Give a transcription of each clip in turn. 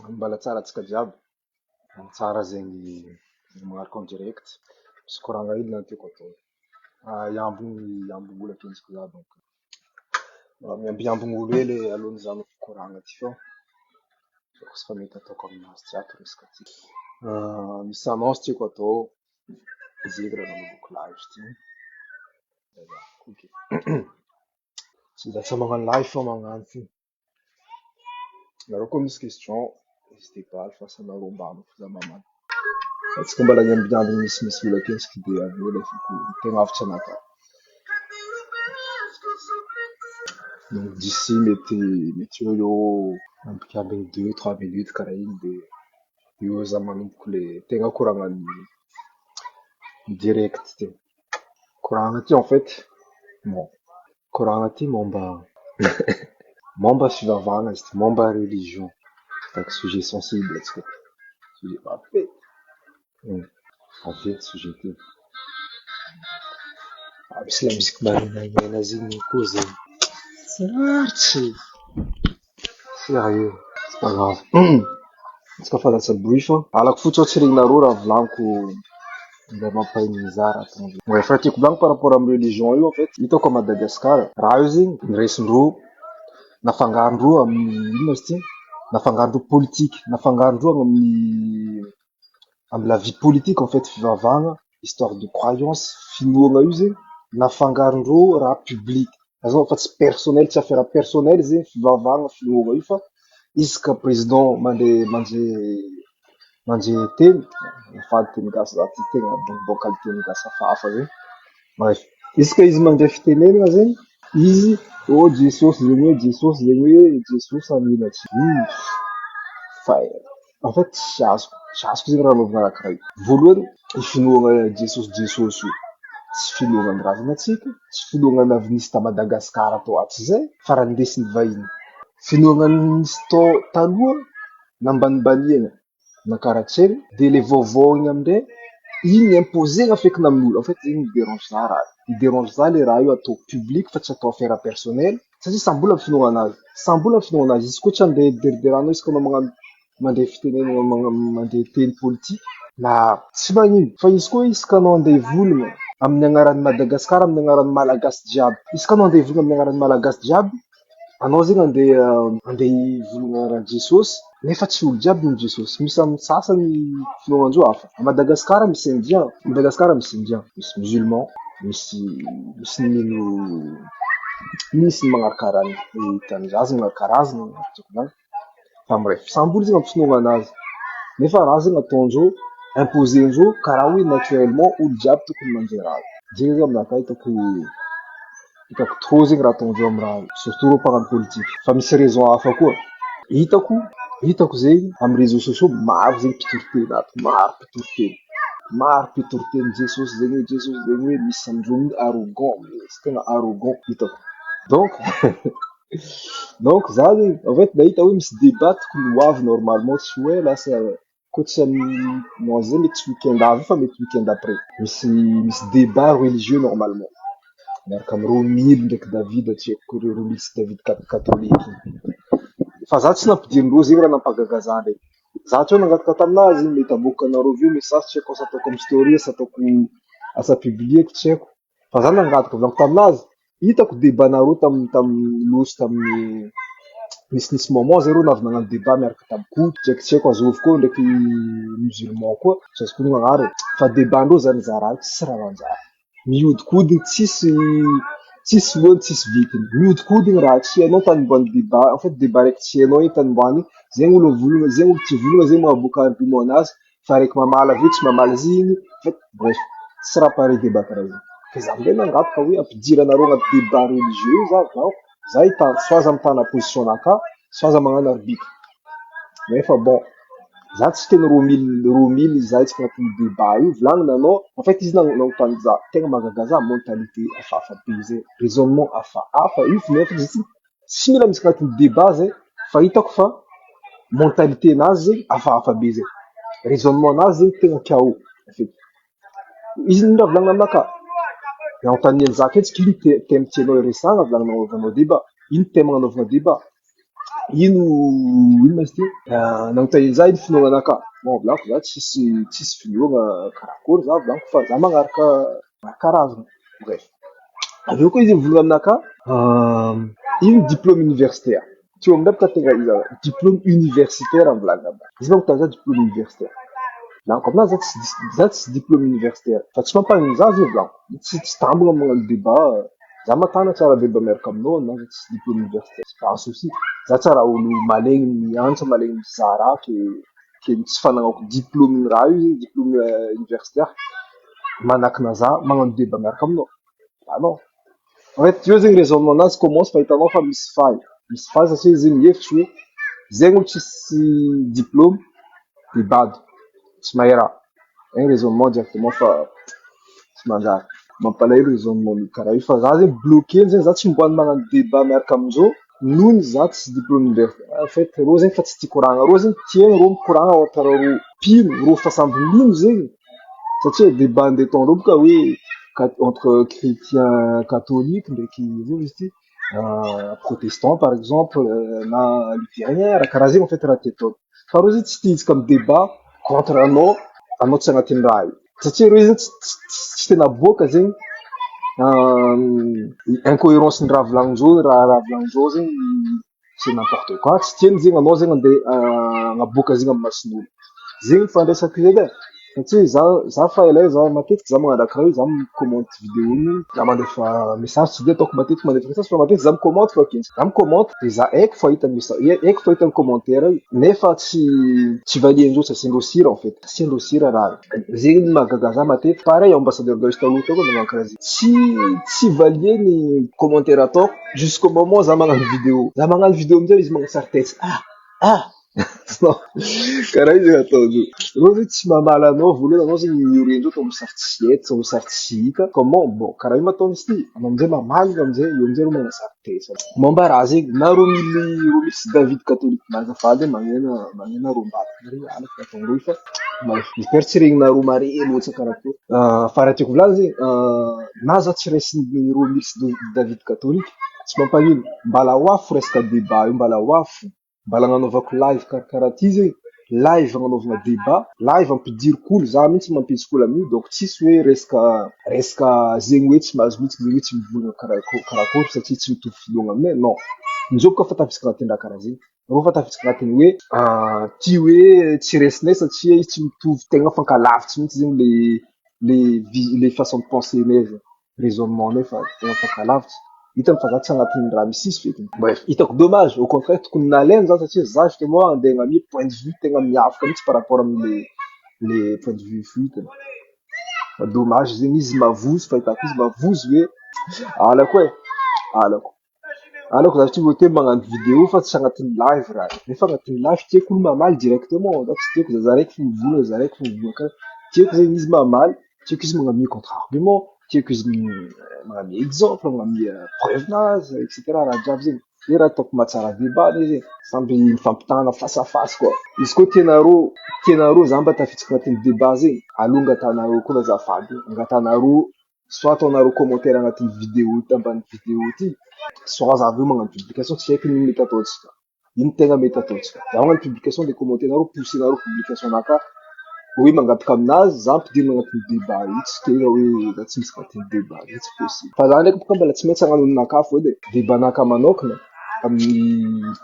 Mbala tsara antsika jiaby. Tsara zegny magnaraka en direct. Misy koragna hely tiako atao. Iambogny olo akendriky za donc. Miambiambogny olo hely alohan'ny za magnao koragna ty fô. Tsy fa mety ataoko aminazy tsy ato resaka ty. Misy annonce tiako atao. Zegny raha nanaovako live ty. Ok. Tsy da tsy magnano live fô magnano ty. Nareo koa misy question, n'hésitez pas alfa sanareo ambany fa za mamano. Antsika mbala miambiambogny misy olo akendriky de aveo lefiko tegna avy tsy anaka. Donc d'ici mety eo ambikambiny 2-3 minutes karaha igny de eo za manomboko le tegna koragnan'ny direct ty. Koragna ty en fait, bon, koragna ty momba fivavahana izy ty, momba religion. Donc sujet sensible atsika. Sujet maventy. Maventy sujet ty. Misy la musique marinaina zegny koa zegny. Sarotsy. Sérieux, c'est pas grave. Antsika falatsa bruit fa alako fotsy ao tsy regnareo raha volaniko mba mampahay mizara atao. Ouais, fa tiako volaniko par rapport amin'ny religion io en fait, hitako à Madagascar, raha io zegny raisindreo nafangarondreo amin'ny ino izy ty? Nafangarondreo politique, nafangarondreo amin'ny la vie politique en fait fivavahana, histoire de croyance, finoana io zegny nafangarondreo raha public. Azao fa tsy personnel, tsy affaire personnel zegny fivavahana finoana io fa isaka président manje teny, afady teny gasy za ty tegna bon qualité teny gasy hafahafa zegny. Bref, isaka izy mandray fitenenana zegny, izy Jesosy zegny hoe Jesosy zegny hoe Jesosy amina tsy. Fa en fait tsy azoko zegny raha anaovana raha karaha io. Voalohany ifinoana Jesosy io. Tsy finoana andragnonatsika, tsy finoana avy nisy ta Madagascar atao ato zay, fa raha ndesin'ny vahiny. Finoana nisy tao taloha nambanimbaniana na karahatregny de le vaovao igny amindray igny imposena fekiny amin'olo. En fait igny dérange za raha. I dérange za le raha io atao public fa tsy atao affaire personnel satria sambola finoana anazy. Sambola finoana anazy. Izy koa tsy andeha derideranao izy koa magnano mandeha fitenenana mandeha teny politique na tsy magnino fa izy koa izy kanao andeha volagna amin'ny agnaran'ny Madagascar, amin'ny agnaran'ny malagasy jiaby. Izy kanao andeha volagna amin'ny agnaran'ny malagasy jiaby, anao zegny andeha volagna raha Jesosy, nefa tsy olo jiaby no Jesosy. Misy amin'ny sasany finoanandreo hafa. A Madagascar misy indien, Madagascar misy indien, misy musulman, misy misy magnarakarany tanindrazana magnarakarazana na fa bref, samboly zegny ampifinoana anazy. Nefa raha zegny ataondreo, imposendreo karaha hoe naturellement olo jiaby tokony mandray raha. Zegny zegny aminakahy hitako trop zegny raha ataondreo amin'ny raha io, surtout reo mpagnano politique. Fa misy raison hafa koa. Hitako zegny amin'ny réseaux sociaux maro zegny mpitoroteny ato, maro mpitoroteny Jesosy zegny hoe misy amindreo arrogant, misy tegna arrogant hitako. Donc za zegny en fait nahita hoe misy débat tokony ho avy normalement tsy hoe lasa koa tsy non zay mety tsy week-end avy fa mety week-end après. Misy débat religieux normalement. Miaraka amin'ny Romily ndraiky David tiako Romily sy David catholique. Fa za tsy nampidirindreo zegny raha nampagaga za ndraiky. Za tsy nangataka taminazy mety aboaka anareo vio message tsy haiko asa ataoko amin'ny story asa ataoko asa publieko tsy haiko. Fa za nangataka volaniko taminazy. Hitako débat-nareo tamin'ny nisy moment zay reo navy nagnano débat miaraka tamiko ndraiky tsy haiko azovy koa ndraiky musulman koa tsy azoko honogno agnarany fa débat-ndreo zany za raha tsisy raha manjary mihodikodigny tsisy lohany tsisy vitiny mihodikodigny raha tsy hainao tany mbany débat en fait débat raiky tsy hainao igny tany mbany zegny olo volagna zegny olo tsy volagna zegny mahaboaka argument anazy fa raiky mamala aveo tsy mamala izy igny en fait bref tsy raha pareil débat karaha igny. Fa za amin'izay nangataka hoe ampidiry anareo agnaty débat religieux za hitany soit za mitana position naka soit za magnano arbitre. Nefa bon za tsy teny Romily za itsika agnatin'ny débat io volagnina anao en fait izy nagnontany za tegna mahagaga za mentalité hafahafa be zay raisonnement hafahafa io nefa izy tsy mila misy agnatin'ny débat zay fa hitako fa mentalité nazy zegny hafahafa be zay raisonnement nazy zegny tegna KO en fait izy nindra volagnina aminaka nagnontaniany za aketsika ino thème tianao iresagna volagnina anaovanao débat ino thème agnanovana débat ino ma izy ty nanontany za iny finoananaka bon volako za tsisy finoana karakory za volako fa za magnaraka karazana bref avy eo koa izy mivolagna aminaka ino diplôme universitaire tsy eo amin'ray bôka tegna iza diplôme universitaire amin'ny volagna izy magnotany za diplôme universitaire volako aminazy za tsy diplôme universitaire fa tsy mampanino za zay volako tsy tambagna magnano débat za matana tsara débat miaraka aminao na za tsy diplôme universitaire c'est pas un souci za tsara olo malegny miantsa malegny mizaha raha ke tsy fanagnako diplôme raha io zay diplôme universitaire manakina za magnano débat miaraka aminao ah non en fait io zegny raisonnement nazy commence fa hitanao fa misy faille satria zegny hevitry hoe zegny olo tsisy diplôme de bado tsy mahay raha un raisonnement directement fa tsy manjary mampalahelo raisonnement karaha io fa za zegny bloqué zegny za tsy mboany magnano débat miaraka amin'izao nohony za tsy diplôme universitaire en fait rô zegny fa tsy tia koragna rô zegny tiagny rô mikoragna ohatra rô mpino rô fa samby mino zegny satria débat andeha ataondreo boka hoe entre chrétien catholique ndraiky ino izy ty protestant par exemple na luthérien raha karaha zegny en fait raha ty atao fa rô zegny tsy tia izy comme débat contre anao tsy agnatin'ny raha io satria reo zegny tsy tena boaka zegny incohérence ny raha volagnin-dreo raha volagnin-dreo zegny c'est n'importe quoi tsy tiany zegny anao zegny andeha agnaboaka zegny amin'ny mason'olo zegny fandraisako zay de satria za fa ela za matetiky za magnano raha io za micommente vidéo iny za mandefa message tsy de ataoko matetiky mandefa message fa matetiky za micommente fa kentsy za micommente de za haiko fahita message haiko fahita commentaire io nefa tsy valiandreo tsy asiandreo sira en fait asiandreo sira raha zegny mahagaga za matetiky pareil ambassadeur de l'Est taloha magnano karaha zegny tsy valie ny commentaire ataoko jusqu'au moment za magnano vidéo amizay izy magnatsara tetsy non karaha io zegny ataondreo reo zegny tsy mamala anao voalohany anao zegny miorendreo to misarotsy tsy hety to misarotsy tsy hita comment bon karaha io mataony izy ty anao amizay mamaly amizay eo amizay reo magnatsara tetsy momba raha zegny na rô misy David catholique azafady magnena rô mbata alako ataondreo fa j'espère tsy regninareo mare loatsy karakory fa raha tiako volagny zegny na za tsy raisin'ny rô misy David catholique tsy mampanino mbala hoafo resaka débat io mbala hoafo mbala agnanaovako live karakaraha ty zegny live agnanovana débat live ampidirik'olo za mihitsy mampidik'olo amin'io donc tsisy hoe resaka zegny hoe tsy mahazo mihitsy zegny hoe tsy mivolagna karakory satria tsy mitovy filoagna aminay non indreo boka fa tafisaka agnatin'ny raha karaha zegny reo fa tafisaka agnatin'ny hoe ty hoe tsy resinay satria izy tsy mitovy tegna fankalavitsy mihitsy zegny les façons de penser nay zegny raisonnement nay fa tegna fankalavitsy hitany fa za tsy agnatin'ny raha misisy fekiny bref hitako dommage au contraire tokony nalainy za satria za justement andeha agnamia point de vue tegna miavaka mihitsy par rapport amin'ny les point de vue fuitany fa dommage zegny izy mavozo fa hitako izy mavozo hoe alako alako za satria voatery magnano vidéo fa tsy agnatin'ny live raha nefa agnatin'ny live tiako olo mamaly directement za tsy tiako za raiky fo mivolagna tiako zegny izy mamaly tiako izy magnamia contre argument tiako izy magnamia exemple magnamia preuve nazy etc raha jiaby zegny zay raha ataoko mahatsara débat ane zegny samby mifampitana face à face quoi izy koa tianareo za mba tafitsika agnatin'ny débat zegny aloha angatanareo koa azafady angatanareo soit ataonareo commentaire agnatin'ny vidéo ambany vidéo ty soit za aveo magnano publication tsy haiko ino mety ataotsika ino tegna mety ataotsika za magnano publication de commentaire poussenareo publication naka hoe mangataka aminazy za ampidirina agnatin'ny débat io tsy tena hoe za tsy misy agnatin'ny débat io tsy possible fa za ndraiky boka mbola tsy maintsy agnano ninaka fo edy débat naka manokana amin'ny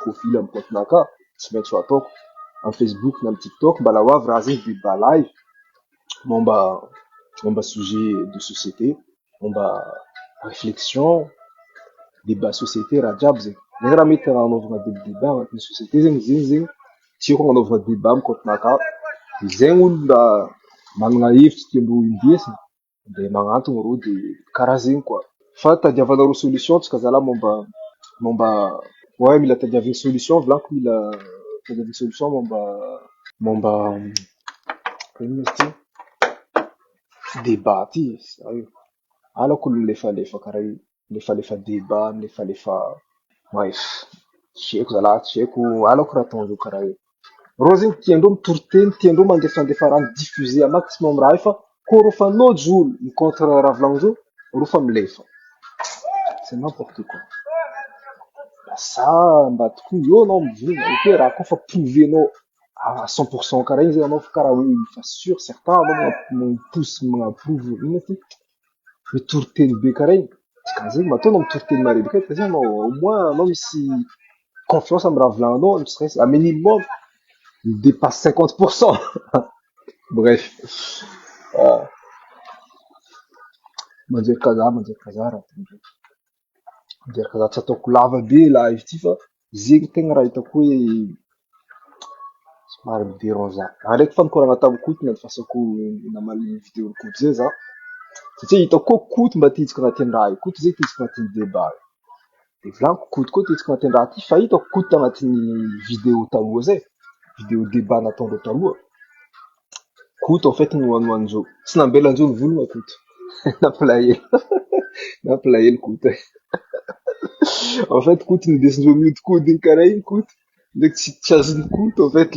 profil amin'ny compte naka tsy maintsy ho ataoko amin'ny Facebook na amin'ny TikTok mbala ho avy raha zegny débat live momba sujet de société momba réflexion débat société raha jiaby zegny zegny raha mety agnanovana débat agnatin'ny société zegny tiako agnanovana débat amin'ny compte naka zegny olo mba manana hevitsy tiandreo indesina de magnantona reo de karaha zegny koa fa tadiavanareo solution tsika zala momba ouais mila tadiavina solution volako mila tadiavina solution momba ino izy ty débat ty alako olo milefalefa karaha io milefalefa débat milefalefa bref tsy haiko zala tsy haiko alako raha ataondreo karaha io reo zegny tiandreo mitoroteny tiandreo mandefandefa raha diffuser maximum raha io fa koa reo fa nojo olo ny contre raha volagnin-dreo reo fa milefa c'est n'importe quoi sa mba tokony eo anao mivolagna hoe raha koa fa prouvenao à 100% karaha igny zay anao fa karaha hoe fa sûr certain anao mampousy magnaprove ino ty mitory-teny be karaha igny ka zegny matoa anao mitory-teny mare be karaha anao au moins anao misy confiance amy raha volagninao mistress à minimum dépasse 50%. Bref, ah, manjery kaza tsy ataoko lava be live ty fa zegny tegna raha hitako hoe somary midérangeant. Ndraiky fa nikoragna tamin'ny Koty nanofasako namaly vidéo Koty zay za satria hitako koa Koty mba te hiditsika agnatin'ny raha io. Koty zay te hiditsika agnatin'ny débat. De volaniko Koty koa te hiditsika agnatin'ny raha ty fa hitako Koty agnatin'ny vidéo taloha zay, vidéo débat nataondreo taloha. Koty en fait nohan'izao tsy nambelan'izao ny volona Koty. Nampalahelo Koty. En fait Koty nindesindreo mihodikody iny karaha igny Koty ndraiky tsy azon'ny Koty en fait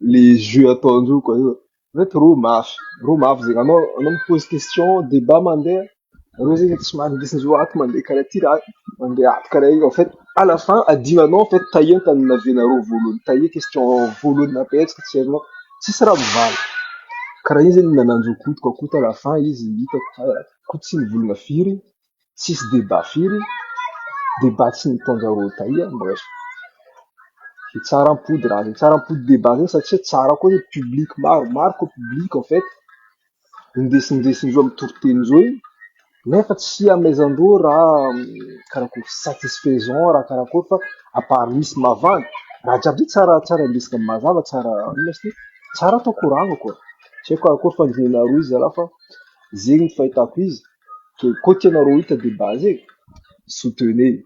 les jeux ataondreo quoi. En fait ro mafy zegny anao mipose question débat mandeha reo zegny somary indesindreo ato mandeha karaha ty raha mandeha ato karaha igny en fait à la fin adinanao en fait taia ny tany navenareo voalohany taia question voalohany napetsika tsy hainao tsisy raha mivaly karaha igny zany nanandreo Koty quoi. Koty à la fin izy hitako Koty tsy nivolagna firy tsisy débat firy débat tsy nataonjareo taia bref tsara ampody raha zegny tsara ampody débat zegny satria tsara koa hoe public maro koa public en fait indesindesindreo amy toriteny zao igny nefa tsy amezandreo raha karakory satisfaisant raha karakory fa à part misy mavandy raha jiaby tsara indesina amy mazava tsara ino ma izy ty tsara atao koragna quoi tsy haiko karakory fandinenareo izy zala fa zegny ny fahitako izy ke koa tianareo hita débat zegny soutenez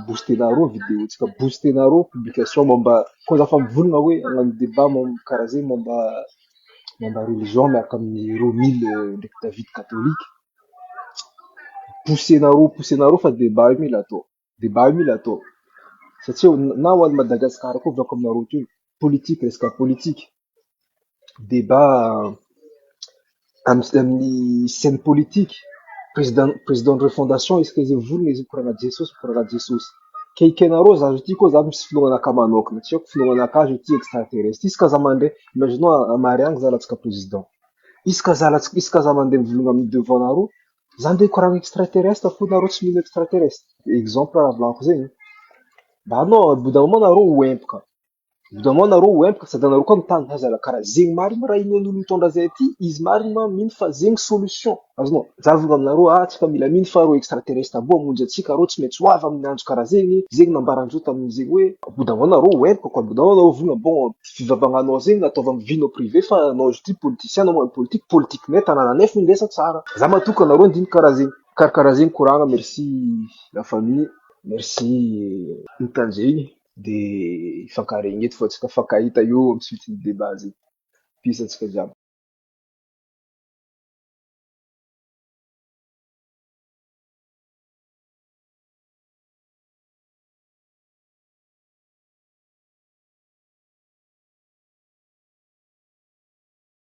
boostenareo vidéo tsika boostenareo publication momba koa za fa mivolagna hoe hagnano débat momba karaha zegny momba religion miaraka amin'ny Romile ndraiky David catholique poussenareo fa débat io mila atao satria na ho an'ny Madagasikara koa volako aminareo teo politique resaka politique débat amin'ny scène politique président de refondation izy izy volagna izy koragna Jesosy kaikanareo za ty koa za misy finoanaka manokana tsy haiko finoanaka azy ty extraterrestre iska za mandray imaginao mariagny zalatsika président iska za mandeha mivolagna amin'ny devant nareo za andeha koragna extraterrestre fo nareo tsy mino extraterrestre exemple raha volaniko zegny mba anao bout d'un moment nareo empaka sady anareo koa mitany zala karaha zegny marina raha inoan'olo mitondra zay ty izy marina mino fa zegny solution azonao za volagna aminareo tsy fa mila mino fa reo extraterrestre abo amonjy atsika reo tsy maintsy hoavy amin'ny andro karaha zegny nambarandreo tamin'izegny hoe bout d'un moment nareo empaka quoi bout d'un moment nareo volagna bon fivavagnanao zegny nataova amy vie-nao privé fa anao izy ty politicien anao manao politique ne tanàna nefa indesa tsara za matoka nareo andiny karaha zegny karakaraha zegny koragna merci la famille merci nitanjegny de ifankaregny eto fa tsika fankahita eo amy suite ny débat zegny peace atsika jiaby.